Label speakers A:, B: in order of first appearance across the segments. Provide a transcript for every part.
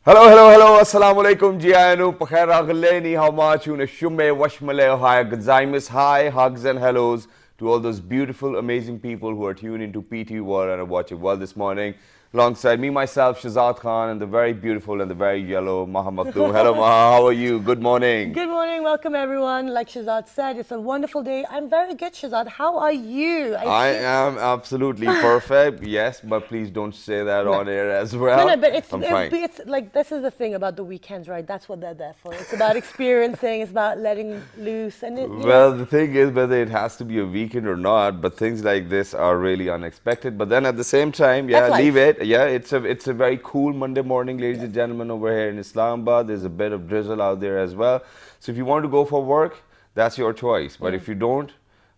A: Hello, hello, hello. Assalamu alaikum. Jianu, pakhair aghleni, how much you shume washmale hi gazaimis hi hugs and hellos to all those beautiful, amazing people who are tuned into PT World and are watching World this morning. Alongside me, myself, Shazad Khan, and the very beautiful and the very yellow Maha Maktoum. Hello, Maha. How are you? Good morning.
B: Good morning. Welcome, everyone. Like Shazad said, it's a wonderful day. I'm very good, Shazad. How are you?
A: I am absolutely perfect. Yes, but please don't say that on air as well.
B: No, but
A: I'm fine.
B: it's like, this is the thing about the weekends, right? That's what they're there for. It's about experiencing, it's about letting loose. And
A: Well, the thing is whether it has to be a weekend or not, but things like this are really unexpected. But then at the same time, yeah, leave it. Yeah, it's a very cool Monday morning, ladies and gentlemen, over here in Islamabad. There's a bit of drizzle out there as well. So if you want to go for work, that's your choice. But if you don't,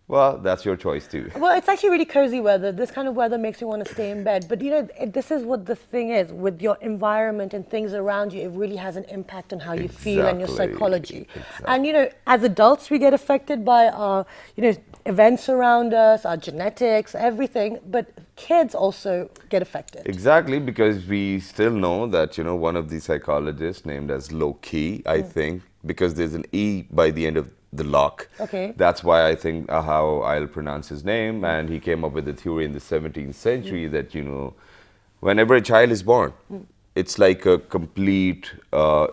A: well, that's your choice too.
B: Well, it's actually really cozy weather. This kind of weather makes you want to stay in bed. But this is what the thing is. With your environment and things around you, it really has an impact on how you feel and your psychology.
A: Exactly.
B: And, as adults, we get affected by our, events around us, our genetics, everything. But kids also get affected.
A: Exactly, because we still know that, one of the psychologists named as low-key, I think, because there's an E by the end of the lock.
B: Okay.
A: That's why I think how I'll pronounce his name. And he came up with a theory in the 17th century that, whenever a child is born, it's like a complete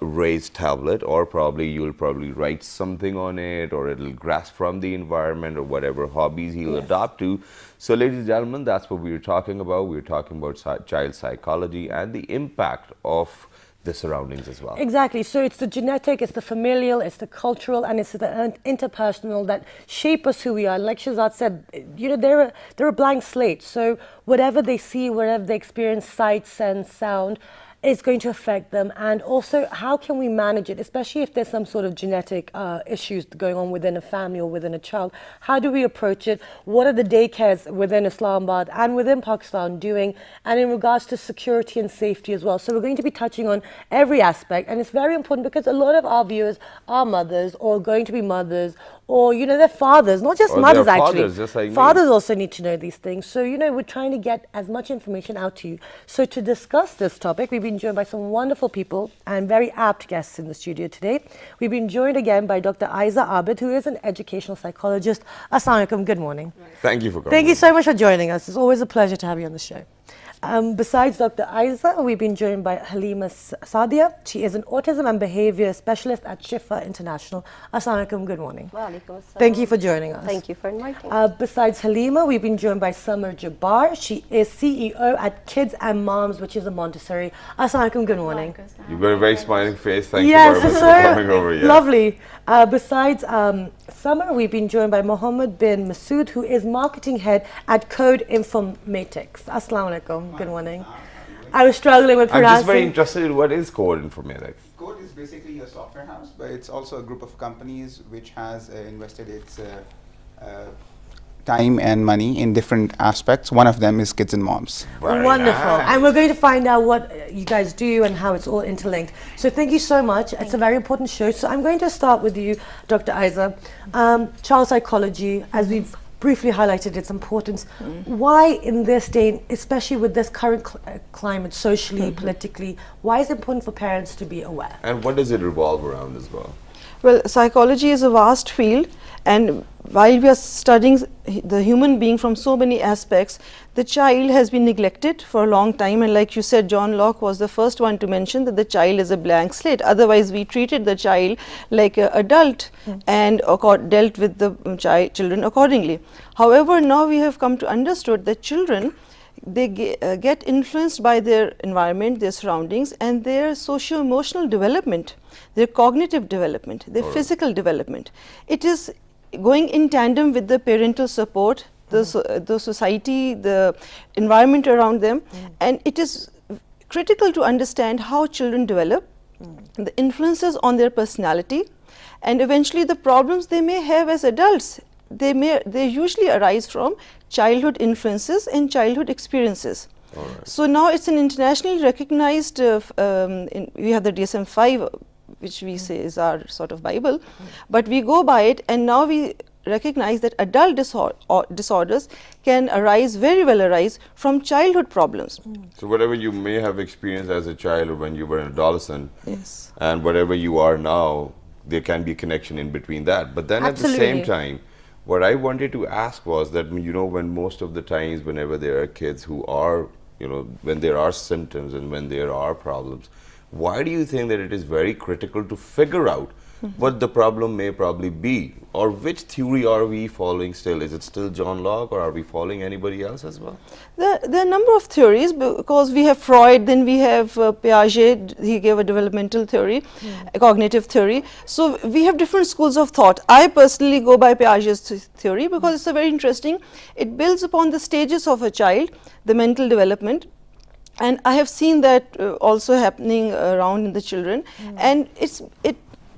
A: raised tablet, or you'll probably write something on it, or it'll grasp from the environment or whatever hobbies he'll adopt to. So ladies and gentlemen, that's what we were talking about. We were talking about child psychology and the impact of the surroundings as well.
B: Exactly. So it's the genetic, it's the familial, it's the cultural, and it's the interpersonal that shape us who we are. Like Shazad said, they're a blank slate. So whatever they see, whatever they experience, sight, sense, sound, is going to affect them. And also, how can we manage it, especially if there's some sort of genetic issues going on within a family or within a child? How do we approach it? What are the daycares within Islamabad and within Pakistan doing? And in regards to security and safety as well. So we're going to be touching on every aspect. And it's very important because a lot of our viewers are mothers or going to be mothers, or, they're fathers, not just mothers actually.
A: Fathers, just like
B: fathers
A: me.
B: also need to know these things. So, we're trying to get as much information out to you. So to discuss this topic, we've been joined by some wonderful people and very apt guests in the studio today. We've been joined again by Dr. Aiza Abid, who is an educational psychologist. Assalamu alaikum, good morning.
A: Thank you for coming.
B: Thank you so much for joining us. It's always a pleasure to have you on the show. Besides Dr. Aiza, we've been joined by Halima Sadia. She is an autism and behavior specialist at Shifa International. Assalamu alaikum, good morning. Thank you for joining us.
C: Thank you for inviting me.
B: Besides Halima, we've been joined by Samar Jabbar. She is CEO at Kids and Moms, which is a Montessori. Assalamu alaikum, good morning.
A: You've got a very smiling face. Thank you very much for coming over here.
B: Lovely. Besides Samar, we've been joined by Mohammed bin Masood, who is marketing head at Code Informatics. Assalamu alaikum. Good morning. I was struggling with pronouncing.
A: I'm just very interested in what is Code Informatics.
D: Code is basically a software house, but it's also a group of companies which has invested its time and money in different aspects. One of them is Kids and Moms.
A: Very
B: Wonderful.
A: nice.
B: And we're going to find out what you guys do and how it's all interlinked. So thank you so much. It's a very important show. So I'm going to start with you, Dr. Aiza. Child psychology, as we've briefly highlighted its importance. Why in this day, especially with this current climate, socially, politically, why is it important for parents to be aware?
A: And what does it revolve around as well?
E: Well, psychology is a vast field, and while we are studying the human being from so many aspects, the child has been neglected for a long time. And like you said, John Locke was the first one to mention that the child is a blank slate. Otherwise, we treated the child like an adult and dealt with the children accordingly. However, now we have come to understood that children, they get influenced by their environment, their surroundings, and their socio-emotional development, their cognitive development, their physical development. It is going in tandem with the parental support, the society, the environment around them, and it is critical to understand how children develop, the influences on their personality, and eventually the problems they may have as adults. They usually arise from childhood influences and childhood experiences. So now it's an internationally recognized, we have the DSM-5, which we say is our sort of Bible, but we go by it, and now we recognize that adult disorders can very well arise from childhood problems.
A: So whatever you may have experienced as a child or when you were an adolescent,
E: Yes.
A: and whatever you are now, there can be a connection in between that. But then at the
B: Absolutely.
A: same time, what I wanted to ask was that, when most of the times whenever there are kids who are, when there are symptoms and when there are problems, why do you think that it is very critical to figure out what the problem may probably be? Or which theory are we following still? Is it still John Locke, or are we following anybody else as well?
E: There are a number of theories, because we have Freud, then we have Piaget, he gave a developmental theory, a cognitive theory. So we have different schools of thought. I personally go by Piaget's theory because it's a very interesting. It builds upon the stages of a child, the mental development. And I have seen that also happening around in the children. And it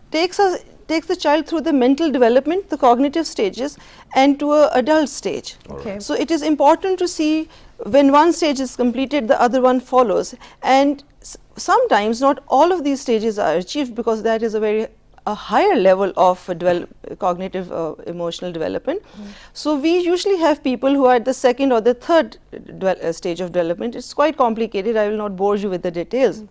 E: takes the child through the mental development, the cognitive stages, and to an adult stage.
B: Okay.
E: So it is important to see when one stage is completed, the other one follows. And sometimes not all of these stages are achieved, because that is a higher level of cognitive emotional development. So we usually have people who are at the second or the third stage of development. It's quite complicated. I will not bore you with the details.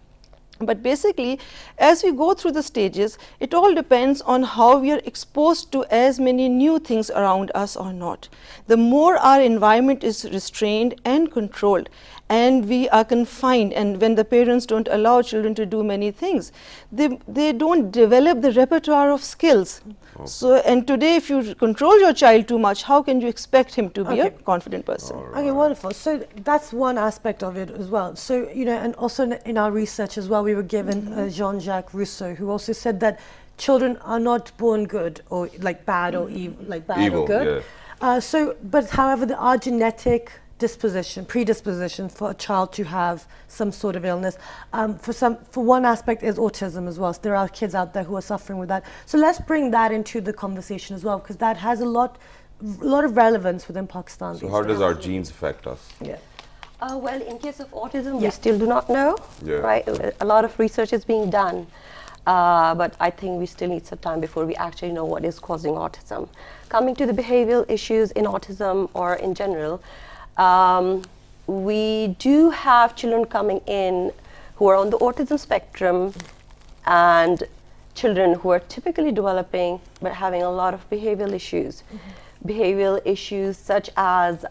E: But basically, as we go through the stages, it all depends on how we are exposed to as many new things around us or not. The more our environment is restrained and controlled, and we are confined, and when the parents don't allow children to do many things, they don't develop the repertoire of skills. So, and today if you control your child too much, how can you expect him to be a confident person?
B: Okay, wonderful. So that's one aspect of it as well. So, and also in our research as well, we were given Jean-Jacques Rousseau, who also said that children are not born good or like bad or
A: Evil,
B: or good. But however, there are genetic predisposition for a child to have some sort of illness. For one aspect is autism as well. So there are kids out there who are suffering with that. So let's bring that into the conversation as well, because that has a lot of relevance within Pakistan.
A: So how does our genes affect us?
B: Yeah.
C: Well, in case of autism, we still do not know, right? A lot of research is being done, but I think we still need some time before we actually know what is causing autism. Coming to the behavioral issues in autism or in general, we do have children coming in who are on the autism spectrum, and children who are typically developing but having a lot of behavioral issues. Behavioral issues such as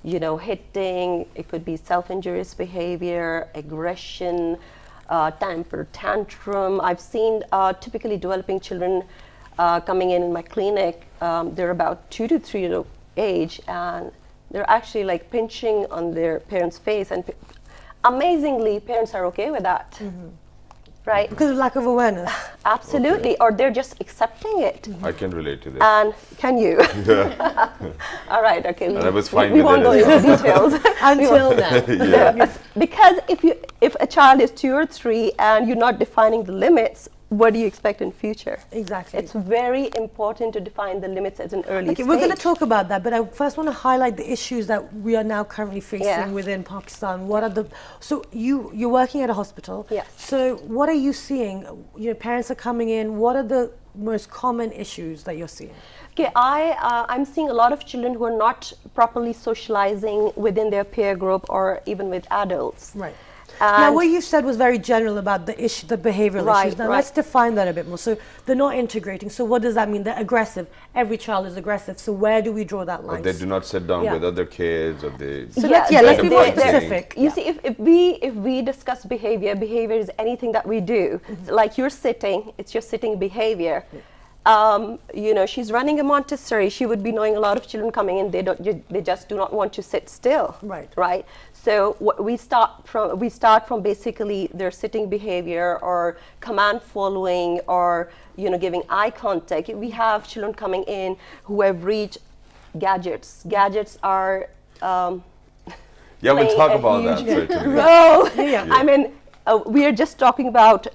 C: hitting, it could be self-injurious behavior, aggression, temper tantrum. I've seen typically developing children coming in my clinic. They're about 2 to 3 years of age, and they're actually like pinching on their parents' face, and amazingly, parents are okay with that, right?
B: Because of lack of awareness.
C: Absolutely, or they're just accepting it.
A: I can relate to this.
C: And can you? All right, okay.
A: And I was fine
C: we
A: with
C: won't
A: it
C: go
A: as
C: into details.
B: Until now.
C: Yeah. Because if a child is 2 or 3 and you're not defining the limits, what do you expect in future?
B: Exactly.
C: It's very important to define the limits at an early
B: Okay,
C: stage.
B: we're going to talk about that, but I first want to highlight the issues that we are now currently facing within Pakistan. What are so you're working at a hospital.
C: Yes.
B: So what are you seeing? Your parents are coming in. What are the most common issues that you're seeing?
C: Okay, I'm seeing a lot of children who are not properly socializing within their peer group or even with adults.
B: Right.
C: And
B: Now, what you said was very general about the issue, the behavioral issues. Now, let's define that a bit more. So, they're not integrating. So, what does that mean? They're aggressive. Every child is aggressive. So, where do we draw that line?
A: Or they do not sit down with other kids, or they.
B: So let's be more specific.
C: You see, if we discuss behavior is anything that we do. Like you're sitting, it's your sitting behavior. She's running a Montessori. She would be knowing a lot of children coming in. They just do not want to sit still. Right. So we start from basically their sitting behavior or command following or giving eye contact. We have children coming in who have reached gadgets. Gadgets are
A: we'll talk about that. Certainly.
C: I mean, we are just talking about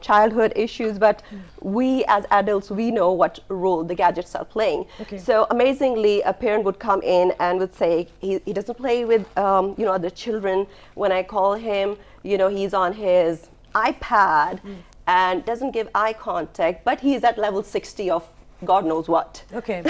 C: childhood issues, but we as adults, we know what role the gadgets are playing. So amazingly, a parent would come in and would say he doesn't play with other children. When I call him, he's on his iPad and doesn't give eye contact, but he's at level 60 of God knows what.
B: Okay.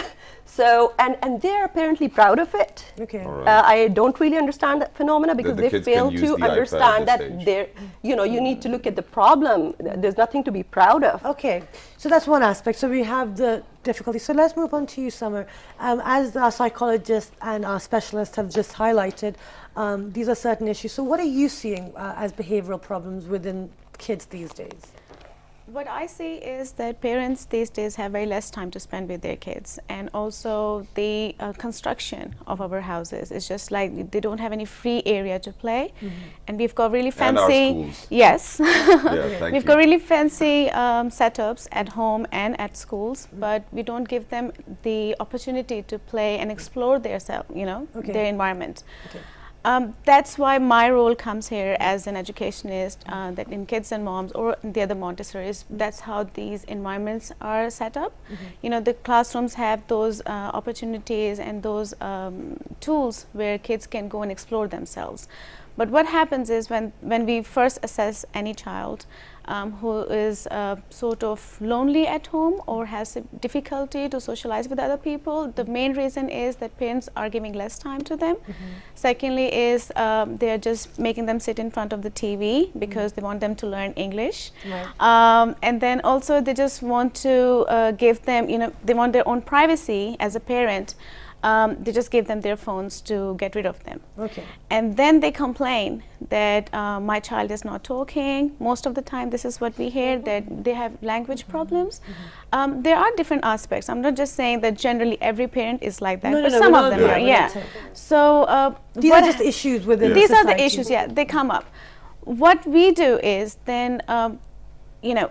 C: So, and they're apparently proud of it.
B: Okay.
A: All right.
C: I don't really understand that phenomena because
A: the
C: they
A: kids
C: fail
A: can use
C: to
A: the iPad at
C: understand
A: this
C: that
A: age.
C: they're, you need to look at the problem. There's nothing to be proud of.
B: Okay, so that's one aspect. So we have the difficulty. So let's move on to you, Summer. As our psychologists and our specialists have just highlighted, these are certain issues. So what are you seeing as behavioral problems within kids these days?
F: What I see is that parents these days have very less time to spend with their kids, and also the construction of our houses is just like they don't have any free area to play, and we've got really
A: And our
F: fancy.
A: schools.
F: Yes,
A: Yeah, thank
F: we've
A: you.
F: got really fancy setups at home and at schools, but we don't give them the opportunity to play and explore their self,
B: Okay.
F: their environment.
B: Okay.
F: That's why my role comes here as an educationist, that in Kids and Moms or the other Montessoris, that's how these environments are set up. The classrooms have those opportunities and those tools where kids can go and explore themselves. But what happens is when we first assess any child who is sort of lonely at home or has a difficulty to socialize with other people, the main reason is that parents are giving less time to them. Secondly is they're just making them sit in front of the TV because they want them to learn English.
B: Right.
F: And then also they just want to give them, they want their own privacy as a parent. They just give them their phones to get rid of them.
B: Okay.
F: And then they complain that my child is not talking. Most of the time this is what we hear, that they have language problems. There are different aspects. I'm not just saying that generally every parent is like that,
B: No,
F: but
B: no,
F: some
B: we're
F: of
B: not
F: them
B: there.
F: are,
B: We're
F: yeah.
B: not saying-
F: So
B: These are just issues within
F: these are the
B: society.
F: issues, yeah, they come up. What we do is then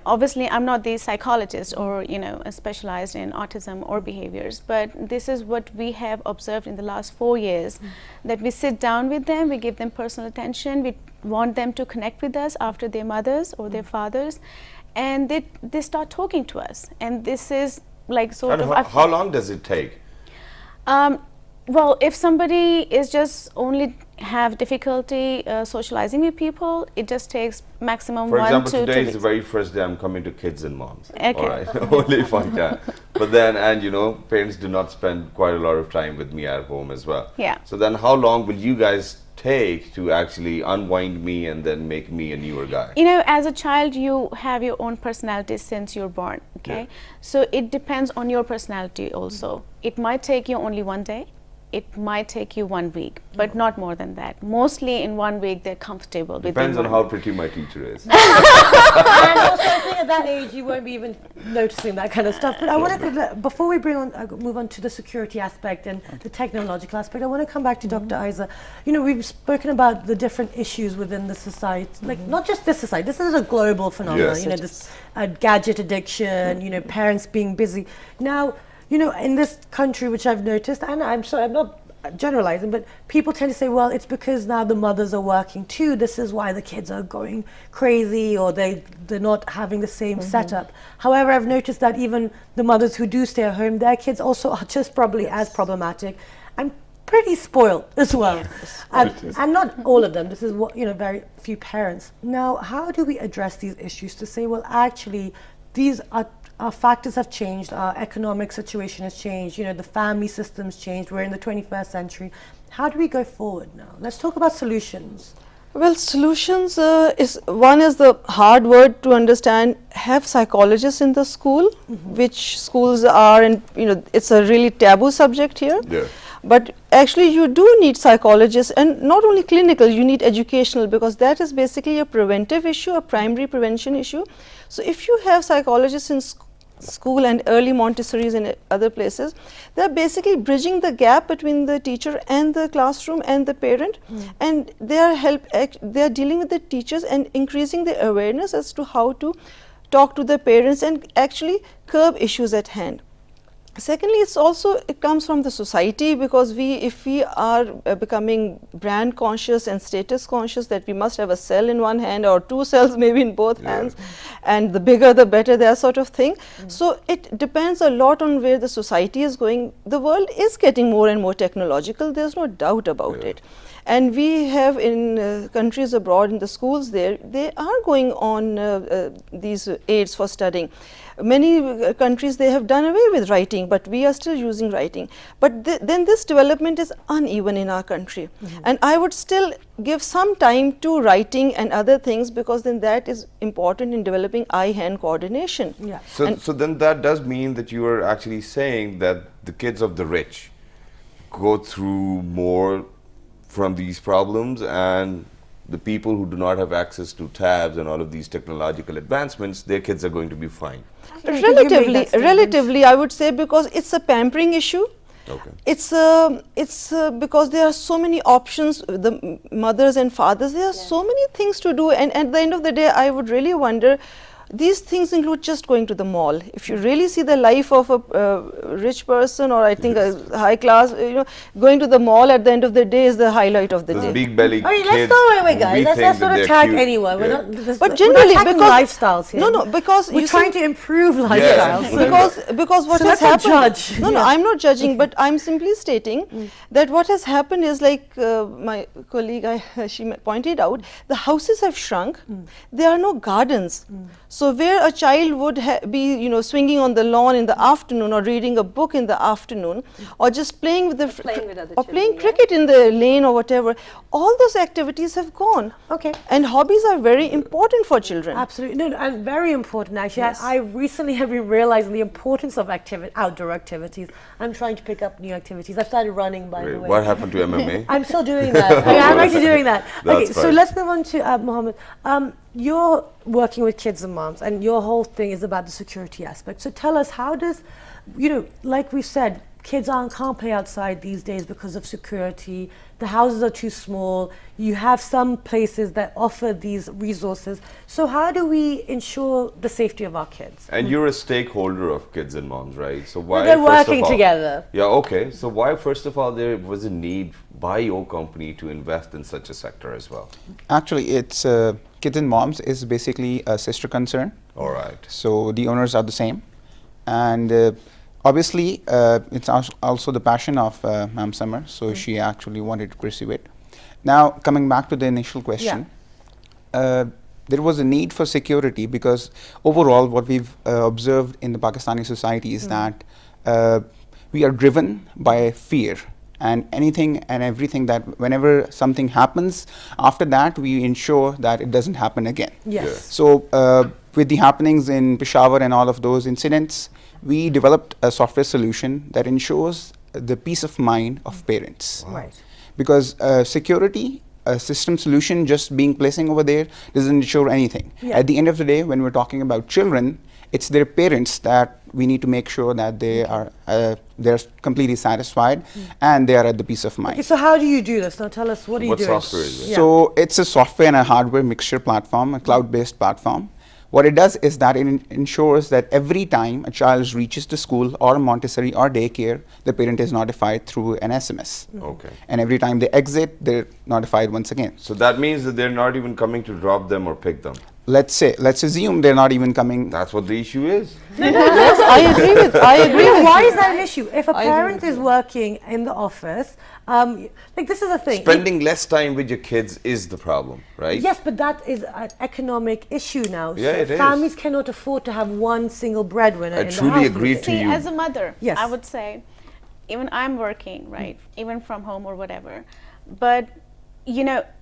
F: obviously I'm not the psychologist or specialized in autism or behaviors, but this is what we have observed in the last 4 years, that we sit down with them, we give them personal attention, we want them to connect with us after their mothers or their fathers, and they start talking to us, and this is like sort
A: And
F: of
A: how long does it take?
F: Well, if somebody is just only have difficulty socializing with people, it just takes maximum
A: For
F: 1
A: example,
F: to 2
A: today is
F: weeks.
A: the very first day I'm coming to Kids and Moms.
F: Okay.
A: All right, only if I can. But then, and parents do not spend quite a lot of time with me at home as well.
F: Yeah.
A: So then how long will you guys take to actually unwind me and then make me a newer guy?
F: As a child, you have your own personality since you're born, okay?
A: Yeah.
F: So it depends on your personality also. It might take you only 1 day. It might take you 1 week, but not more than that. Mostly in 1 week, they're comfortable with
A: Depends on
F: the
A: how pretty my teacher is.
B: And also, I think at that age, you won't be even noticing that kind of stuff. But I wanted to, before we move on to the security aspect and the technological aspect, I want to come back to Dr. Isa. We've spoken about the different issues within the society, like not just this society. This is a global phenomenon.
A: Yes.
B: This gadget addiction. Parents being busy. Now, in this country, which I've noticed, and I'm sorry, I'm not generalizing, but people tend to say, well, it's because now the mothers are working too. This is why the kids are going crazy, or they're not having the same setup. However, I've noticed that even the mothers who do stay at home, their kids also are just probably as problematic and pretty spoiled as well. And not all of them. This is what, very few parents. Now, how do we address these issues to say, well, actually, these are our factors have changed, our economic situation has changed, the family system's changed, we're in the 21st century. How do we go forward now? Let's talk about solutions.
E: Well, solutions is the hard word to understand. Have psychologists in the school, which schools are, and it's a really taboo subject here.
A: Yeah.
E: But actually, you do need psychologists, and not only clinical. You need educational, because that is basically a preventive issue, a primary prevention issue. So if you have psychologists in school and early Montessoris and other places, they're basically bridging the gap between the teacher and the classroom and the parent, and they are dealing with the teachers and increasing the awareness as to how to talk to the parents and actually curb issues at hand. Secondly, it comes from the society, because if we are becoming brand conscious and status conscious, that we must have a cell in one hand or 2 cells maybe in both hands, and the bigger the better, that sort of thing. So it depends a lot on where the society is going. The world is getting more and more technological, there's no doubt about it. And we have in countries abroad, in the schools there, they are going on these aids for studying. Many countries, they have done away with writing, but we are still using writing. But then this development is uneven in our country. And I would still give some time to writing and other things, because then that is important in developing eye-hand coordination.
B: Yeah.
A: So then that does mean that you are actually saying that the kids of the rich go through more from these problems, and the people who do not have access to tabs and all of these technological advancements, their kids are going to be fine.
E: Relatively, I would say, because it's a pampering issue.
A: Okay.
E: It's because there are so many options, the mothers and fathers, there are so many things to do, and at the end of the day, I would really wonder, these things include just going to the mall. If you really see the life of a rich person, or I think a high class, going to the mall at the end of the day is the highlight of the
A: Those
E: day.
A: big belly
B: I mean,
A: kids.
B: let's not wait,
A: we
B: guys. Let's
A: think
B: not
A: that
B: attack
A: they're cute.
B: anyone.
A: Yeah.
E: But generally,
B: we're not attacking
E: because
B: lifestyles here.
E: no, because
B: we're
E: you
B: trying
E: see,
B: to improve lifestyles.
E: because what
B: So
E: has
B: let's not
E: happened,
B: judge.
E: no,
B: Yeah.
E: I'm not judging, but I'm simply stating that what has happened is, like my colleague, she pointed out, the houses have shrunk. There are no gardens. So where a child would be, swinging on the lawn in the afternoon, or reading a book in the afternoon, or just playing with
C: Playing with other
E: or
C: children,
E: playing
C: yeah.
E: cricket in the lane or whatever, all those activities have gone.
B: Okay.
E: And hobbies are very important for children.
B: Absolutely, no, and very important actually.
E: Yes.
B: I recently have been realizing the importance of outdoor activities. I'm trying to pick up new activities. I've started running, by the
A: Wait,
B: way.
A: what happened to MMA?
B: I'm still doing that. I'm actually doing that.
A: That's
B: Okay, so
A: fine.
B: let's move on to Mohammed. You're working with kids and moms, and your whole thing is about the security aspect. So tell us, how does, like we said, kids can't play outside these days because of security. The houses are too small. You have some places that offer these resources. So how do we ensure the safety of our kids?
A: And you're a stakeholder of kids and moms, right? So why?
B: They're
A: first of
B: working
A: all-
B: together.
A: Yeah. Okay. So why, first of all, there was a need by your company to invest in such a sector as well?
D: Actually, it's Kids and Moms is basically a sister concern.
A: All right.
D: So the owners are the same, and obviously it's also the passion of Ma'am Summer. So she actually wanted to pursue it. Now, coming back to the initial question, there was a need for security, because overall what we've observed in the Pakistani society is that we are driven by fear. And anything and everything that whenever something happens, after that we ensure that it doesn't happen again.
B: Yes.
D: So with the happenings in Peshawar and all of those incidents, we developed a software solution that ensures the peace of mind of parents.
B: Right.
D: Because security, a system solution just being placing over there doesn't ensure anything.
B: Yeah.
D: At the end of the day, when we're talking about children, it's their parents that we need to make sure that they are they're completely satisfied and they are at the peace of mind.
B: Okay, so how do you do this? Now tell us, what are you
A: What
B: doing?
A: software is it?
B: Yeah.
D: So it's a software and a hardware mixture platform, a cloud-based platform. What it does is that it ensures that every time a child reaches the school or Montessori or daycare, the parent is notified through an SMS.
A: Okay.
D: And every time they exit, they're notified once again.
A: So that means that they're not even coming to drop them or pick them.
D: Let's assume they're not even coming.
A: That's what the issue is.
E: Yes, I agree with
B: Why
E: you.
B: is that an issue? If a
E: I agree
B: parent
E: with
B: is
E: you.
B: working in the office, like this is a thing.
A: Spending less time with your kids is the problem, right?
B: Yes, but that is an economic issue now.
A: Yeah,
B: So
A: it is.
B: families cannot afford to have one single breadwinner
A: I
B: in
A: truly
B: the house.
A: agree to
F: See,
A: you.
F: as a mother,
B: Yes.
F: I would say, even I'm working, right, even from home or whatever, but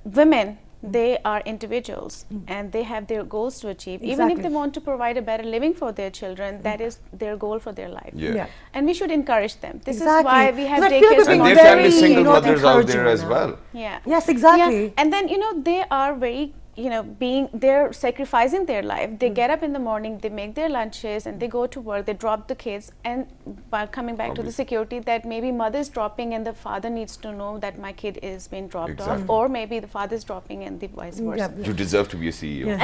F: women, they are individuals and they have their goals to achieve. Even if
B: Exactly.
F: they want to provide a better living for their children, that is their goal for their life.
A: Yeah.
B: Yeah.
F: And we should encourage them. This
B: Exactly.
F: is why we have
B: Because I feel
F: daycares
B: that
A: And
B: being
A: there
F: Montessori.
A: can be
B: very,
A: single
B: not
A: mothers out there
B: encouraging
A: as
B: now.
A: well.
F: Yeah.
B: Yes, exactly.
F: Yeah. And then they are very they're sacrificing their life. They get up in the morning, they make their lunches, and they go to work. They drop the kids, and by coming back to the security, that maybe mother is dropping and the father needs to know that my kid is being dropped
A: Exactly.
F: off, or maybe the father is dropping and the vice versa.
B: Yeah.
A: You deserve to be a CEO.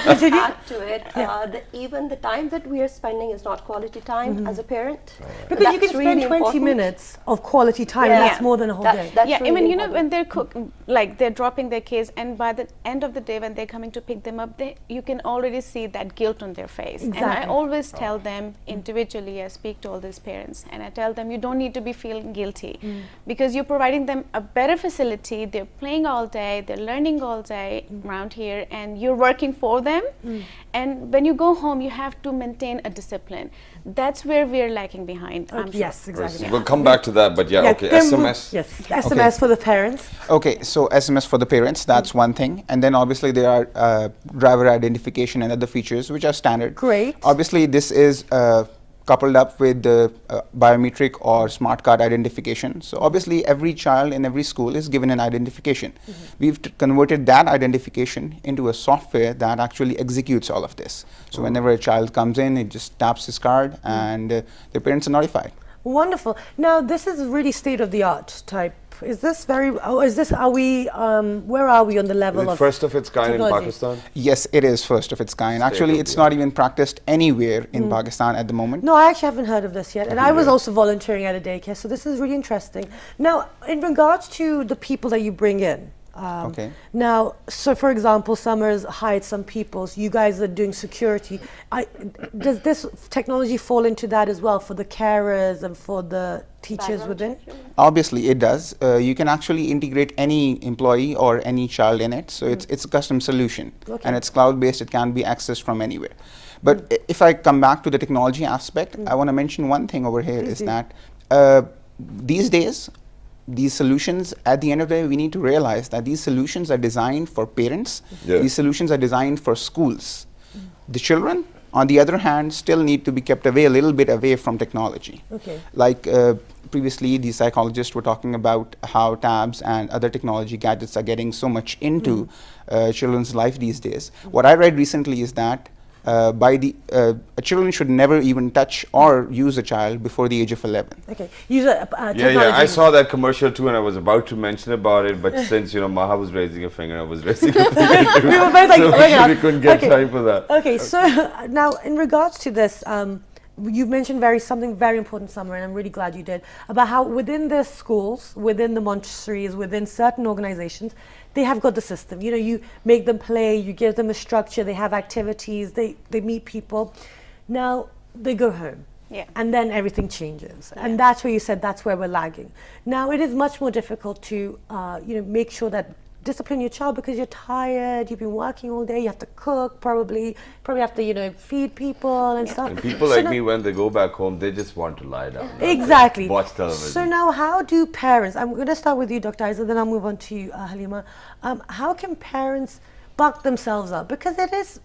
B: Continue.
C: Add to it, even the time that we are spending is not quality time as a parent.
B: Because you can
C: That's
B: spend
C: really
B: 20
C: important.
B: minutes of quality time,
C: Yeah.
B: and that's more than a whole day.
C: That's
F: Yeah,
C: really
F: even
C: important.
F: when they're like they're dropping their kids, and by the end of the day when they're coming to pick them up, you can already see that guilt on their face. And I always tell them individually, I speak to all these parents and I tell them, you don't need to be feeling guilty because you're providing them a better facility. They're playing all day, they're learning all day around here, and you're working for them. And when you go home, you have to maintain a discipline. That's where we're lacking behind. I'm sure.
B: Yes, exactly.
A: We'll come back to that, but yeah, okay,
B: then
A: SMS.
B: Yes, SMS for the parents.
D: Okay, so SMS for the parents, that's one thing. And then obviously there are driver identification and other features which are standard.
B: Great.
D: Obviously this is coupled up with the biometric or smart card identification. So obviously every child in every school is given an identification. We've converted that identification into a software that actually executes all of this. So whenever a child comes in, it just taps his card and their parents are notified.
B: Wonderful. Now, this is really state-of-the-art type. Is this very, are we, where are we on the level
A: Is it
B: of
A: first of its kind in
B: technology?
A: Pakistan?
D: Yes, it is first of its kind. Actually, it's not even practiced anywhere in Pakistan at the moment.
B: No, I actually haven't heard of this yet. And I was also volunteering at a daycare, so this is really interesting. Now, in regards to the people that you bring in,
D: Okay.
B: now, so for example, Summers hired some people, so you guys are doing security. Does this technology fall into that as well for the carers and for the teachers within?
D: Obviously, it does. You can actually integrate any employee or any child in it. So it's a custom solution, and it's cloud-based. It can be accessed from anywhere. But if I come back to the technology aspect, I want to mention one thing over here is that these days, these solutions, at the end of the day, we need to realize that these solutions are designed for parents. These solutions are designed for schools. The children, on the other hand, still need to be kept away, a little bit away from technology. Like previously, the psychologists were talking about how tabs and other technology gadgets are getting so much into children's life these days. What I read recently is that children should never even touch or use a child before the age of 11.
B: Okay. Use technology.
A: Yeah, I saw that commercial too, and I was about to mention about it, but since Maha was raising a finger, I was raising a finger too.
B: We were both like,
A: so we couldn't get time for that.
B: Okay, so now in regards to this, you've mentioned something very important, Summer, and I'm really glad you did, about how within the schools, within the Montessoris, within certain organizations, they have got the system. You make them play, you give them a structure, they have activities, they meet people. Now they go home.
F: Yeah.
B: And then everything changes. And that's where you said that's where we're lagging. Now it is much more difficult to make sure that discipline your child because you're tired, you've been working all day, you have to cook, probably have to, feed people and stuff.
A: And people like me, when they go back home, they just want to lie down.
B: Exactly.
A: Watch television.
B: So now how do parents, I'm going to start with you, Dr. Isa, then I'll move on to you, Halima. How can parents buck themselves up? Because it is,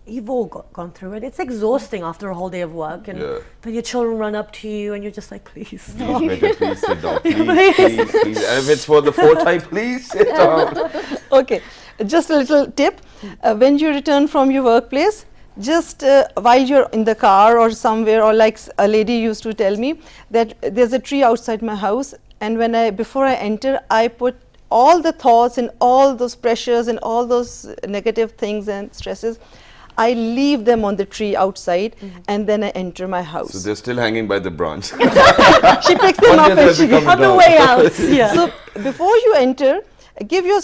B: you've all gone through it. It's exhausting after a whole day of work, and then your children run up to you and you're just like, please stop.
A: Please sit down. Please. And if it's for the forte, please sit down.
E: Okay, just a little tip. When you return from your workplace, just while you're in the car or somewhere, or like a lady used to tell me that there's a tree outside my house, and before I enter, I put all the thoughts and all those pressures and all those negative things and stresses, I leave them on the tree outside, and then I enter my house.
A: So they're still hanging by the branch.
E: She picks them up and
B: on the way out. Yeah.
E: So before you enter, give your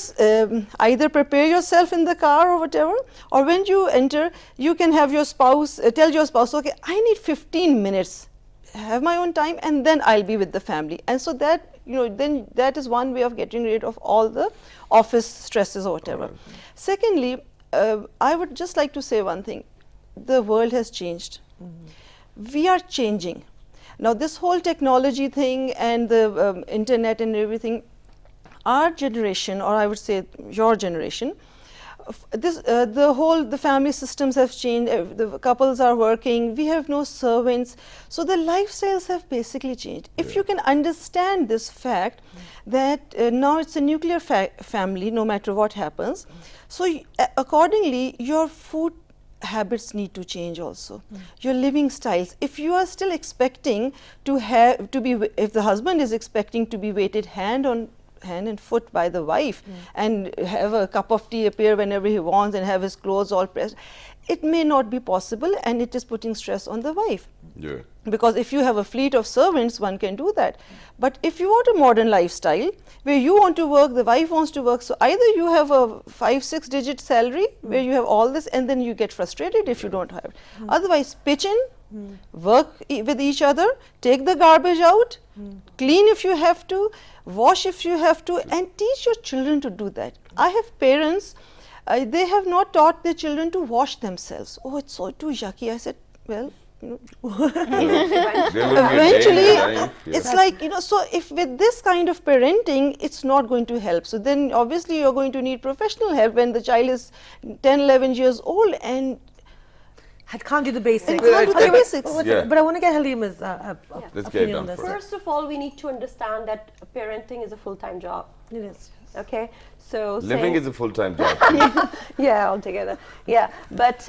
E: either prepare yourself in the car or whatever, or when you enter, you can have your spouse tell your spouse, okay, I need 15 minutes, have my own time, and then I'll be with the family. And so that then that is one way of getting rid of all the office stresses or whatever. Secondly, I would just like to say one thing. The world has changed. We are changing. Now this whole technology thing and the internet and everything, our generation, or I would say your generation, the family systems have changed, the couples are working, we have no servants, so the lifestyles have basically changed. If you can understand this fact that now it's a nuclear family no matter what happens, so accordingly your food habits need to change also, your living styles. If you are still expecting if the husband is expecting to be waited hand and foot by the wife and have a cup of tea appear whenever he wants and have his clothes all pressed, it may not be possible, and it is putting stress on the wife.
A: Yeah.
E: Because if you have a fleet of servants, one can do that. But if you want a modern lifestyle where you want to work, the wife wants to work, so either you have a 5-6 digit salary where you have all this, and then you get frustrated if you don't have it. Otherwise, pitch in, work with each other, take the garbage out, clean if you have to, wash if you have to, and teach your children to do that. I have parents, they have not taught their children to wash themselves. Oh, it's so too yucky. I said, well, you know, eventually it's like, you know, so if with this kind of parenting, it's not going to help. So then obviously you're going to need professional help when the child is 10, 11 years old and
B: I can't do the basics.
E: And can't do the basics.
B: But I want to get Halima's
A: Let's get it
B: opinion
A: done
B: on this.
A: first.
C: First of all, we need to understand that parenting is a full-time job.
B: It is.
C: Okay, so
A: Living
C: saying-
A: is a full-time job.
C: yeah, altogether. Yeah, but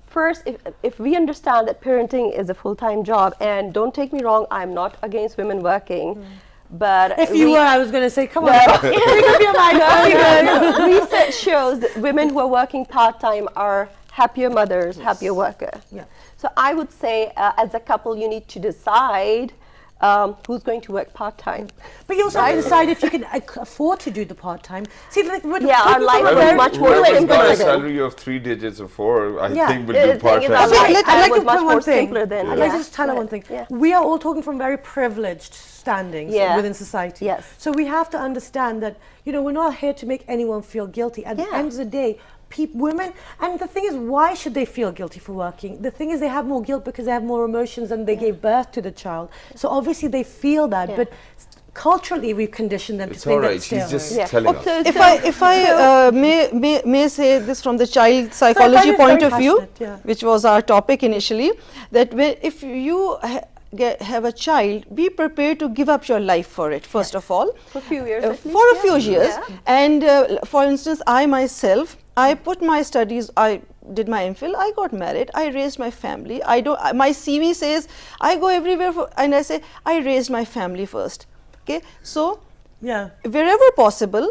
C: first, if we understand that parenting is a full-time job, and don't take me wrong, I'm not against women working, but
B: If you were, I was going to say, come on, pick up your mic.
C: research shows that women who are working part-time are happier mothers, happier workers.
B: Yeah.
C: So I would say, as a couple, you need to decide who's going to work part-time.
B: But you also have to decide if you can afford to do the part-time. See, like,
C: Yeah, our life is much more
A: Whoever's
C: simple
A: got a
C: than-
A: salary of 3 digits or 4, I
B: Yeah.
A: think will do
C: The thing is,
A: part-time.
C: our
B: Okay,
C: life
B: I'd like
C: was
B: to
C: much
B: put
C: more
B: one thing.
C: simpler then.
B: I'd like to just tell her one thing.
C: Yeah.
B: We are all talking from very privileged standings
C: Yeah.
B: within society.
C: Yes.
B: So we have to understand that, you know, we're not here to make anyone feel guilty. At the
C: Yeah.
B: end of the day, women, and the thing is, why should they feel guilty for working? The thing is, they have more guilt because they have more emotions and they gave birth to the child. So obviously they feel that,
C: Yeah.
B: but culturally we condition them
A: It's
B: to think
A: all
B: that
A: right.
B: it's
A: She's
B: their
A: just
B: right.
C: Yeah.
A: telling us.
C: Also,
E: If I may say this from the child psychology
B: it's
E: point
B: very
E: of view,
B: passionate, yeah.
E: which was our topic initially, that if you have a child, be prepared to give up your life for it, first of all.
C: for a few years, at least,
E: For a
C: yeah.
E: few years.
C: Yeah.
E: And for instance, I myself, I put my studies, I did my MPhil, I got married, I raised my family. My CV says I go everywhere and I say I raised my family first. Okay, so
B: Yeah.
E: wherever possible,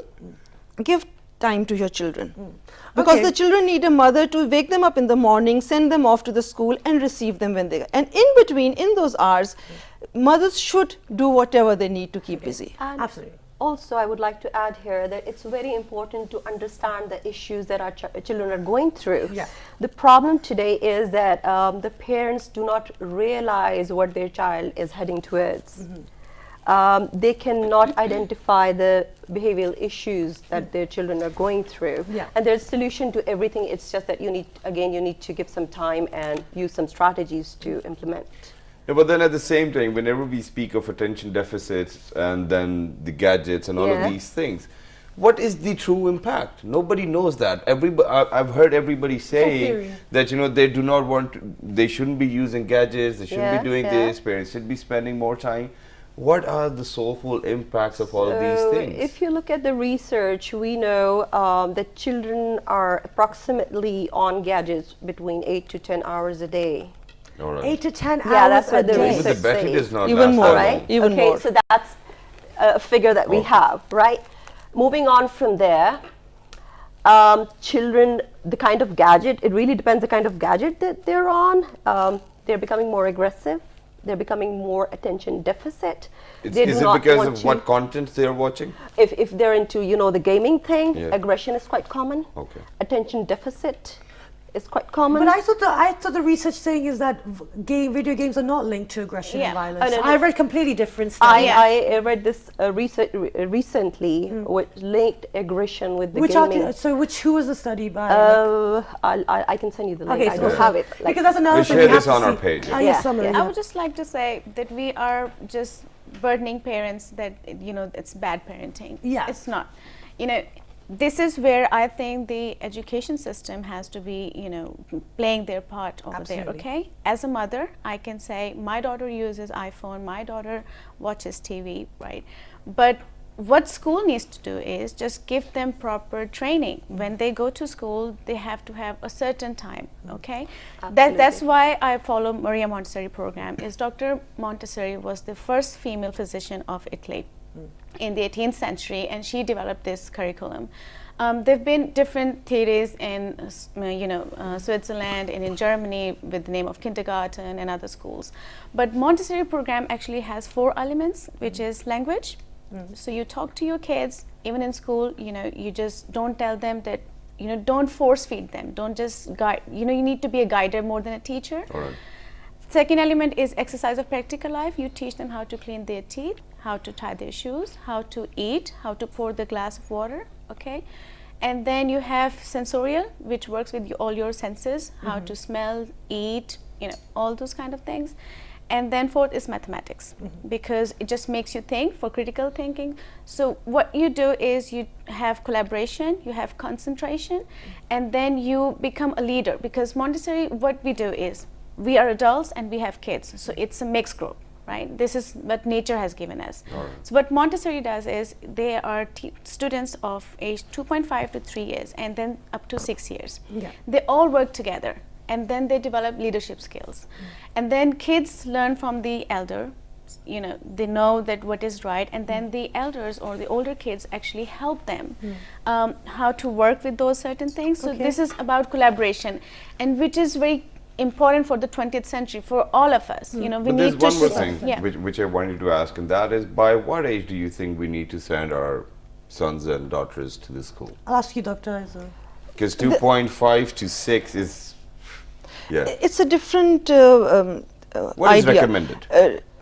E: give time to your children. Because
B: Okay.
E: the children need a mother to wake them up in the morning, send them off to the school and receive them when they, and in between, in those hours, mothers should do whatever they need to keep busy.
C: And
B: Absolutely.
C: Also, I would like to add here that it's very important to understand the issues that our children are going through.
B: Yeah.
C: The problem today is that the parents do not realize what their child is heading towards. They cannot identify the behavioral issues that their children are going through.
B: Yeah.
C: And there's a solution to everything. It's just that you need to give some time and use some strategies to implement.
A: Yeah, but then at the same time, whenever we speak of attention deficits and then the gadgets and all
C: Yeah.
A: of these things, what is the true impact? Nobody knows that. I've heard everybody saying
B: theory.
A: that, you know, they do not want to, they shouldn't be using gadgets, they shouldn't
C: Yeah,
A: be doing
C: yeah.
A: this, parents should be spending more time. What are the soulful impacts of all of these
C: So
A: things?
C: if you look at the research, we know that children are approximately on gadgets between 8 to 10 hours a day.
A: All right.
B: 8 to 10
C: Yeah,
B: hours
C: that's
B: a
C: what the
B: day.
A: Even the
C: research
A: battery
C: says.
A: does not
E: Even
A: last
E: more,
A: that
C: Right?
A: long.
E: Even
C: okay,
E: more.
C: so that's a figure that we
A: Okay.
C: have, right? Moving on from there, children, the kind of gadget, it really depends the kind of gadget that they're on. They're becoming more aggressive. They're becoming more attention deficit. They
A: Is
C: do
A: it
C: not
A: because
C: want
A: of
C: to-
A: what content they're watching?
C: If they're into, you know, the gaming thing,
A: Yeah.
C: aggression is quite common.
A: Okay.
C: Attention deficit is quite common.
B: But I thought the research saying is that video games are not linked to aggression
F: Yeah.
B: and violence.
C: Oh, no, no.
B: I read completely different stuff.
C: I read this research recently, which linked aggression with the gaming.
B: Who was the study by?
C: I can send you the link.
B: Okay,
C: I
B: so
C: don't have it. like-
B: because that's another
A: We'll
B: thing
A: share
B: we have
A: this on
B: to
A: our
B: see.
A: page.
B: Yes,
C: Yeah,
B: summary,
C: yeah.
F: I would just like to say that we are just burdening parents that, you know, it's bad parenting.
B: Yeah.
F: It's not. You know, this is where I think the education system has to be, you know, playing their part over
B: Absolutely.
F: there, okay? As a mother, I can say my daughter uses iPhone, my daughter watches TV, right? But what school needs to do is just give them proper training. When they go to school, they have to have a certain time, okay? That's why I follow Maria Montessori program. Is Dr. Montessori was the first female physician of Italy in the 18th century, and she developed this curriculum. There've been different theories in, Switzerland and in Germany with the name of kindergarten and other schools. But Montessori program actually has 4 elements, which is language. So you talk to your kids, even in school. You just don't tell them that. Don't force feed them. Don't just guide. You need to be a guider more than a teacher.
A: All right.
F: Second element is exercise of practical life. You teach them how to clean their teeth, how to tie their shoes, how to eat, how to pour the glass of water. Okay. And then you have sensorial, which works with all your senses, how to smell, eat, all those kind of things. And then fourth is mathematics, because it just makes you think for critical thinking. So what you do is you have collaboration, you have concentration, and then you become a leader. Because Montessori, what we do is we are adults and we have kids, so it's a mixed group. Right? This is what nature has given us.
A: Right.
F: So what Montessori does is they are students of age 2.5 to 3 years and then up to 6 years.
B: Yeah.
F: They all work together and then they develop leadership skills. And then kids learn from the elder. They know that what is right, and then the elders or the older kids actually help them how to work with those certain things. So this is about collaboration, and which is very important for the 20th century for all of us. We
A: But
F: need
A: there's
F: to
A: one more
F: show-
A: thing
F: Yeah.
A: which I wanted to ask, and that is, by what age do you think we need to send our sons and daughters to the school?
B: I'll ask you, Dr. Aiza.
A: Because 2.5 to 6 is,
E: It's a different
A: What is
E: idea.
A: recommended?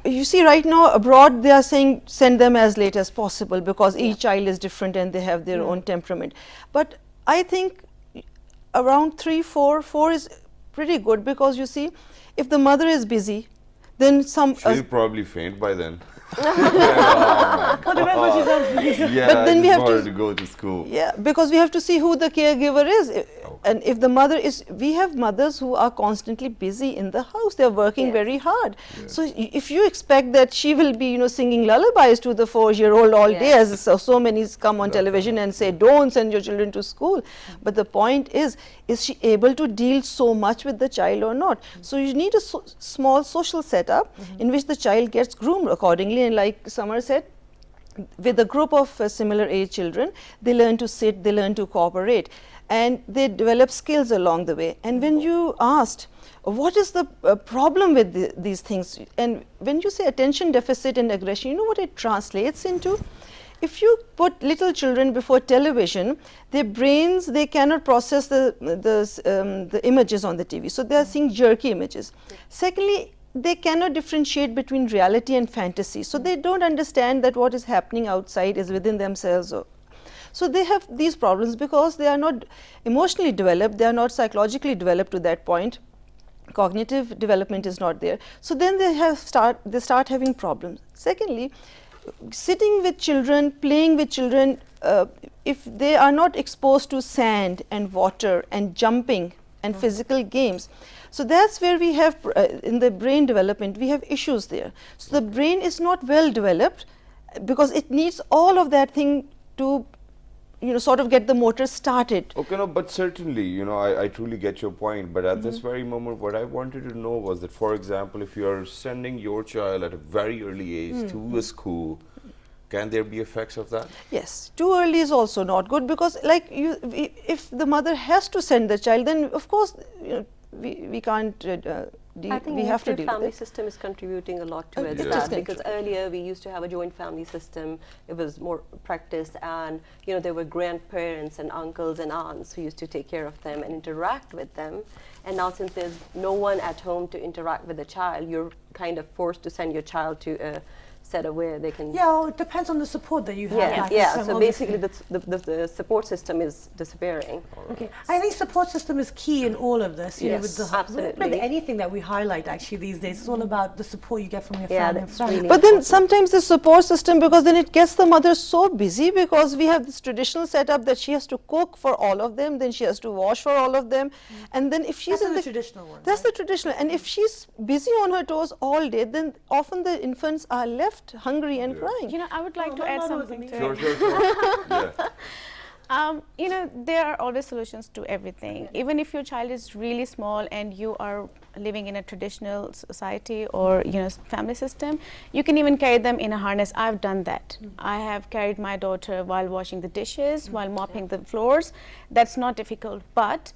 E: You see, right now abroad they are saying send them as late as possible, because each child is different and they have their own temperament. But I think around 3, 4 is pretty good, because you see, if the mother is busy, then
A: She'll probably faint by then.
B: Well, depends what she's on.
A: Yeah,
E: But then
A: I
E: we
A: just
E: have to-
A: wanted to go to school.
E: Yeah, because we have to see who the caregiver is. And if the mother is, we have mothers who are constantly busy in the house, they're working
C: Yes.
E: very hard. So if you expect that she will be, singing lullabies to the 4-year-old all day, as so many come on television and say, don't send your children to school. But the point is she able to deal so much with the child or not? So you need a small social setup in which the child gets groomed accordingly. And like Summer said, with a group of similar age children, they learn to sit, they learn to cooperate, and they develop skills along the way. And when you asked, what is the problem with these things? And when you say attention deficit and aggression, you know what it translates into? If you put little children before television, their brains, they cannot process the images on the TV. So they are seeing jerky images. Secondly, they cannot differentiate between reality and fantasy. So they don't understand that what is happening outside is within themselves. So they have these problems because they are not emotionally developed, they are not psychologically developed to that point. Cognitive development is not there. So then they start having problems. Secondly, sitting with children, playing with children, if they are not exposed to sand and water and jumping and physical games, so that's where we have in the brain development, we have issues there. So the brain is not well developed because it needs all of that thing to sort of get the motor started.
A: Okay, no, but certainly, I truly get your point. But at this very moment, what I wanted to know was that, for example, if you are sending your child at a very early age to a school, can there be effects of that?
E: Yes, too early is also not good, because if the mother has to send the child, then of course we can't
C: I think
E: we have to
C: nuclear
E: deal
C: family
E: with it.
C: system is contributing a lot towards
E: It is
C: that, because
E: contributing.
C: earlier we used to have a joint family system. It was more practiced, and there were grandparents and uncles and aunts who used to take care of them and interact with them. And now, since there's no one at home to interact with the child, you're kind of forced to send your child to a setup where they can.
B: Yeah, well, it depends on the support that you have.
C: Yeah,
B: like,
C: yeah.
B: so
C: So
B: obviously-
C: basically, the support system is disappearing.
B: Okay, I think support system is key in all of this.
C: Yes,
B: with
C: absolutely.
B: anything that we highlight actually these days, it's all about the support you get from your
C: Yeah,
B: family. and
C: that's
B: friends.
C: really
E: But then
C: important.
E: sometimes the support system, because then it gets the mother so busy, because we have this traditional setup that she has to cook for all of them, then she has to wash for all of them, and then if she's
B: That's
E: in
B: the traditional one,
E: That's
B: right?
E: the traditional, and if she's busy on her toes all day, then often the infants are left hungry and crying.
F: I would like to
B: my
F: add
B: mother was
F: something to
B: amazing.
F: it.
A: Sure. Yeah.
F: There are always solutions to everything. Even if your child is really small and you are living in a traditional society or family system, you can even carry them in a harness. I've done that. I have carried my daughter while washing the dishes, while mopping the floors. That's not difficult. But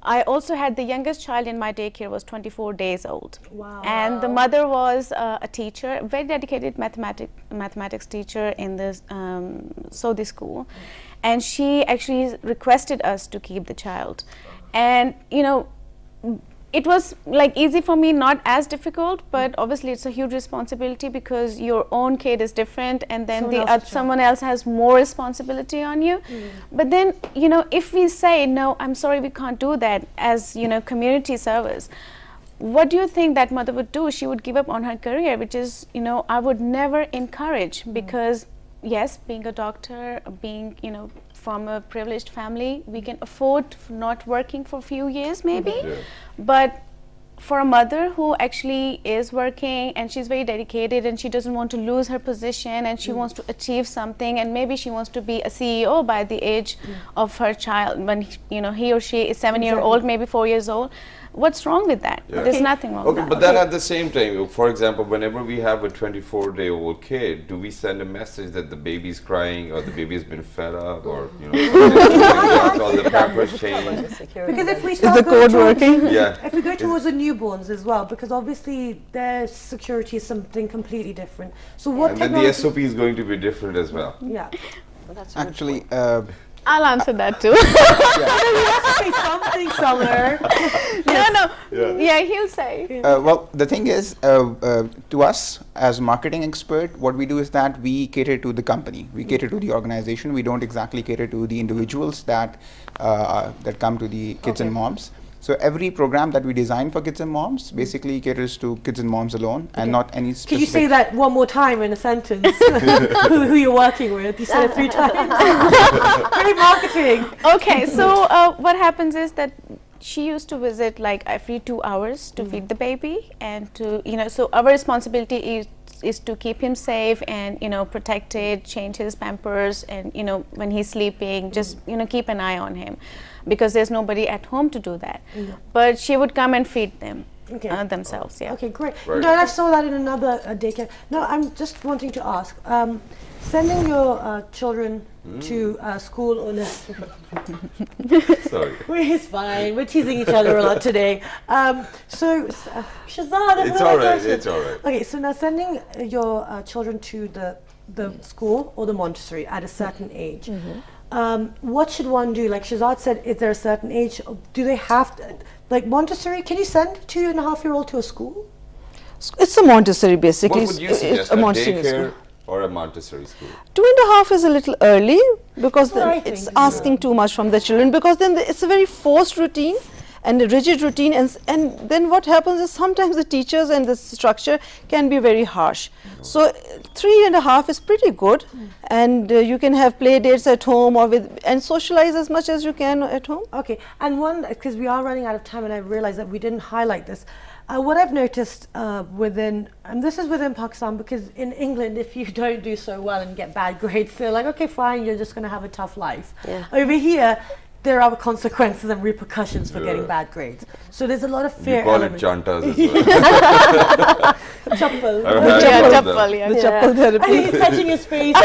F: I also had the youngest child in my daycare was 24 days old.
B: Wow.
F: And the mother was a teacher, a very dedicated mathematics teacher in the Saudi school. And she actually requested us to keep the child. And, it was like easy for me, not as difficult, but obviously it's a huge responsibility because your own kid is different and then someone else has more responsibility on you. But then, if we say, no, I'm sorry, we can't do that as, community service, what do you think that mother would do? She would give up on her career, which is, I would never encourage because, yes, being a doctor, being, from a privileged family, we can afford not working for a few years maybe. But for a mother who actually is working and she's very dedicated and she doesn't want to lose her position and she wants to achieve something and maybe she wants to be a CEO by the age of her child when he or she is 7-year-old, maybe 4 years old. What's wrong with that? There's nothing wrong with that.
A: But then at the same time, for example, whenever we have a 24-day-old kid, do we send a message that the baby's crying or the baby's been fed up or, all the pampers changed?
B: Because if we
E: Is the
B: start going
E: code working?
B: if we go towards the newborns as well, because obviously their security is something completely different. So what
A: And then the SOP is going to be different as well.
B: Yeah.
D: Actually,
F: I'll answer that too.
B: Say something, Summer.
F: Yeah, he'll say.
D: well, the thing is, to us as marketing expert, what we do is that we cater to the company, we cater to the organization. We don't exactly cater to the individuals that come to the kids and moms. So every program that we design for kids and moms basically caters to kids and moms alone and not any specific.
B: Can you say that one more time in a sentence? who you're working with? You said it 3 times. Great marketing.
F: Okay, so what happens is that she used to visit like every 2 hours to feed the baby and to, so our responsibility is to keep him safe and, protected, change his pampers and, when he's sleeping, just, keep an eye on him because there's nobody at home to do that. But she would come and feed them. Themselves, yeah.
B: Okay, great.
A: Right.
B: No, I saw that in another daycare. No, I'm just wanting to ask, sending your children to school on a...
A: Sorry.
B: It's fine. We're teasing each other a lot today. Shazad,
A: It's all right. It's all right.
B: Okay, so now sending your children to the school or the Montessori at a certain age, what should one do? Like Shazad said, is there a certain age? Do they have to, like Montessori, can you send a 2.5-year-old to a school?
E: It's a Montessori basically.
A: What would you suggest, a daycare or a Montessori school?
E: 2.5 is a little early because
B: Well, I
E: then it's
B: think,
E: asking too much from the children because then it's a very forced routine and a rigid routine and then what happens is sometimes the teachers and the structure can be very harsh. So 3.5 is pretty good and you can have play dates at home or and socialize as much as you can at home.
B: Okay, and one, because we are running out of time and I realized that we didn't highlight this. What I've noticed and this is within Pakistan, because in England, if you don't do so well and get bad grades, they're like, okay, fine, you're just going to have a tough life.
C: Yeah.
B: Over here, there are consequences and repercussions for getting bad grades. So there's a lot of fear
A: We call
B: element.
A: it chantas as well.
B: Chappal.
A: I've heard about them.
E: The chappal therapy.
B: And he's touching his face.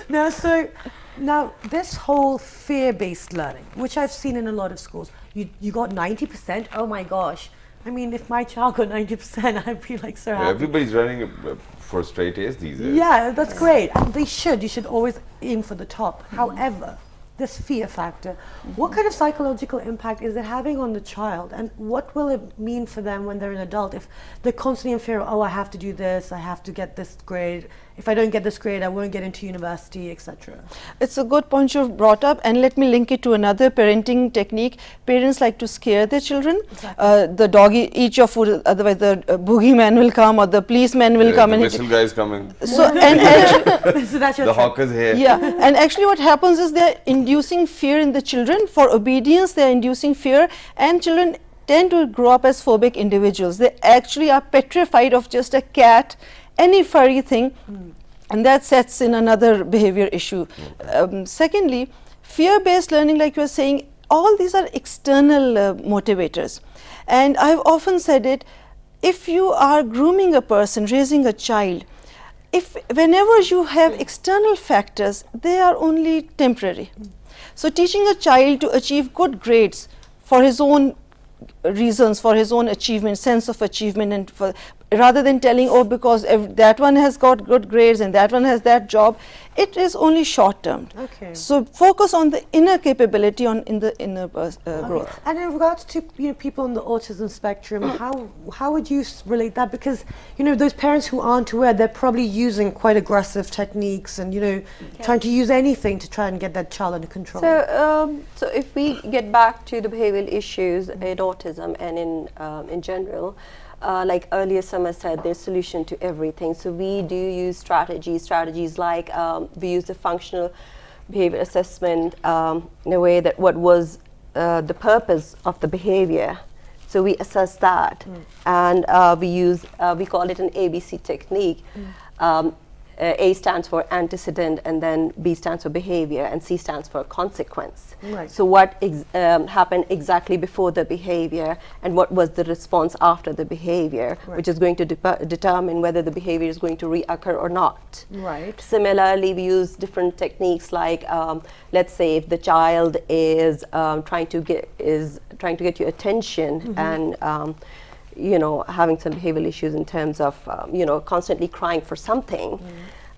B: No, so now this whole fear-based learning, which I've seen in a lot of schools, you got 90%. Oh my gosh! I mean, if my child got 90%, I'd be like so happy.
A: Everybody's running for straight A's these days.
B: Yeah, that's great. And they should. You should always aim for the top. However, this fear factor, what kind of psychological impact is it having on the child, and what will it mean for them when they're an adult if they're constantly in fear of, oh, I have to do this, I have to get this grade, if I don't get this grade I won't get into university, etc.
E: It's a good point you've brought up, and let me link it to another parenting technique. Parents like to scare their children.
B: Exactly.
E: The dog eat your food, otherwise the boogeyman will come or the policeman will come
A: The
E: and
A: whistle guy is coming.
E: so and actually,
B: So that's your
A: The
B: trick.
A: hawker's here.
E: yeah, and actually what happens is they're inducing fear in the children. For obedience, they're inducing fear, and children tend to grow up as phobic individuals. They actually are petrified of just a cat, any furry thing, and that sets in another behavior issue. Secondly, Fear-based learning, like you were saying, all these are external motivators. And I've often said it, if you are grooming a person, raising a child, whenever you have external factors, they are only temporary. So teaching a child to achieve good grades for his own reasons, for his own achievement, sense of achievement, and rather than telling, oh, because that one has got good grades and that one has that job, it is only short term.
B: Okay.
E: So focus on the inner capability, in the inner growth.
B: And in regards to people on the autism spectrum, how would you relate that? Because those parents who aren't aware, they're probably using quite aggressive techniques and trying to use anything to try and get that child under control.
C: So if we get back to the behavioral issues in autism and in general, like earlier Summer said, there's solution to everything. So we do use strategies like we use the functional behavior assessment in a way that what was the purpose of the behavior. So we assess that, and we call it an ABC technique. A stands for antecedent, and then B stands for behavior, and C stands for consequence.
B: Right.
C: So what happened exactly before the behavior, and what was the response after the behavior, which is going to determine whether the behavior is going to reoccur or not.
B: Right.
C: Similarly, we use different techniques like, let's say, if the child is trying to get your attention and having some behavioral issues in terms of, constantly crying for something.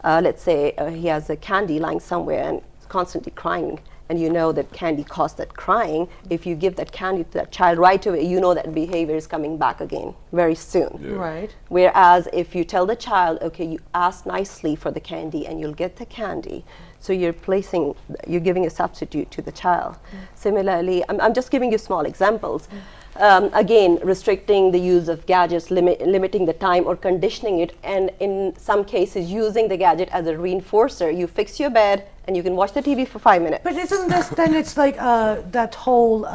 C: Let's say he has a candy lying somewhere and constantly crying, and that candy caused that crying. If you give that candy to that child right away, that behavior is coming back again very soon.
A: Yeah.
B: Right.
C: Whereas if you tell the child, okay, you ask nicely for the candy and you'll get the candy, so you're giving a substitute to the child. Similarly, I'm just giving you small examples. Again, restricting the use of gadgets, limiting the time or conditioning it, and in some cases using the gadget as a reinforcer. You fix your bed and you can watch the TV for 5 minutes.
B: But isn't this then it's like that whole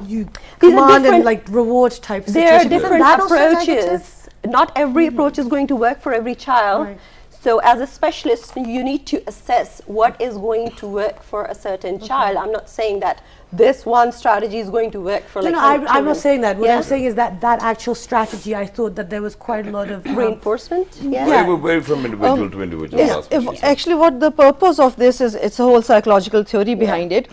B: you
C: These are
B: command and
C: different-
B: like reward type situation?
C: There are
B: Isn't
C: different
B: that also negative?
C: approaches. Not every approach is going to work for every child.
B: Right.
C: So as a specialist, you need to assess what is going to work for a certain child. I'm not saying that this one strategy is going to work for
B: No,
C: like
B: no,
C: 100
B: I'm
C: children.
B: not saying that. What
C: Yeah.
B: I'm saying is that actual strategy, I thought that there was quite a lot of
C: Reinforcement? Yeah.
A: Very from individual to individual. that's what she said.
E: Actually, what the purpose of this is, it's a whole psychological theory behind it.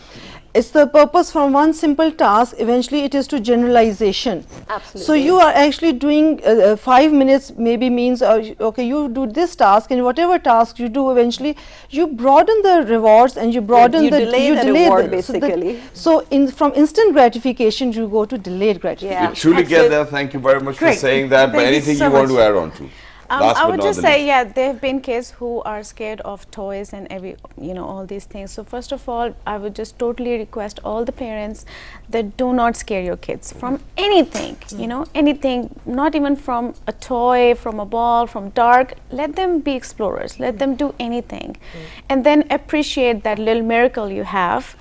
E: It's the purpose from one simple task, eventually it is to generalization.
C: Absolutely.
E: So you are actually doing 5 minutes maybe means, okay, you do this task, and whatever task you do, eventually you broaden the rewards and you broaden
C: you delay the reward,
E: so
C: basically.
E: So from instant gratification, you go to delayed gratification.
C: Yeah.
A: We truly get
C: So-
A: there. Thank you very much for
B: Great.
A: saying that. But
B: Thank you
A: anything
B: so
A: you want
B: much.
A: to add on to? Last
F: I
A: but
F: would
A: not
F: just
A: the
F: say,
A: least.
F: yeah, there have been kids who are scared of toys and all these things. So first of all, I would just totally request all the parents that do not scare your kids from anything, anything, not even from a toy, from a ball, from dark. Let them be explorers. Let them do anything, and then appreciate that little miracle you have.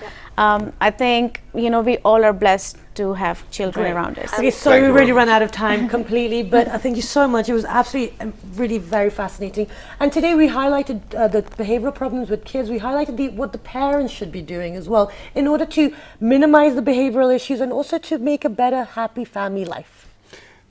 F: I think we all are blessed to have children around us.
B: Okay, so
A: Thank
B: we
A: you
B: really
A: very
B: ran out of time completely, but thank you so much. It was absolutely, really very fascinating. And today we highlighted the behavioral problems with kids. We highlighted what the parents should be doing as well in order to minimize the behavioral issues and also to make a better, happy family life.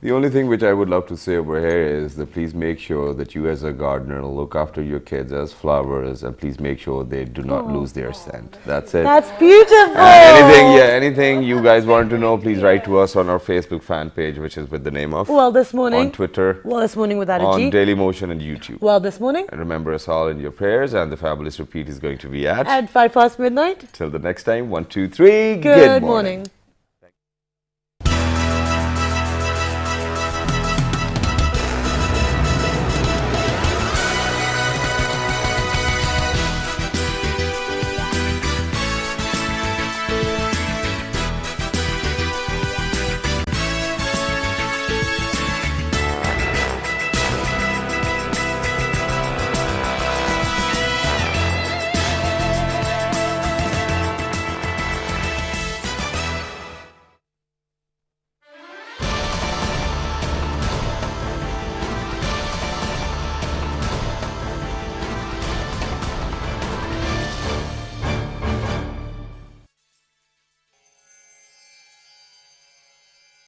A: The only thing which I would love to say over here is that please make sure that you as a gardener look after your kids as flowers, and please make sure they do not lose their scent. That's it.
B: That's beautiful.
A: Anything you guys want to know, please write to us on our Facebook fan page, which is with the name of
B: Well, this morning.
A: on Twitter,
B: Well, this morning without a
A: on
B: G.
A: Daily Motion and YouTube.
B: Well, this morning.
A: And remember us all in your prayers, and the fabulous repeat is going to be at
B: At 5 past midnight.
A: till the next time. 1, 2, 3.
B: Good morning.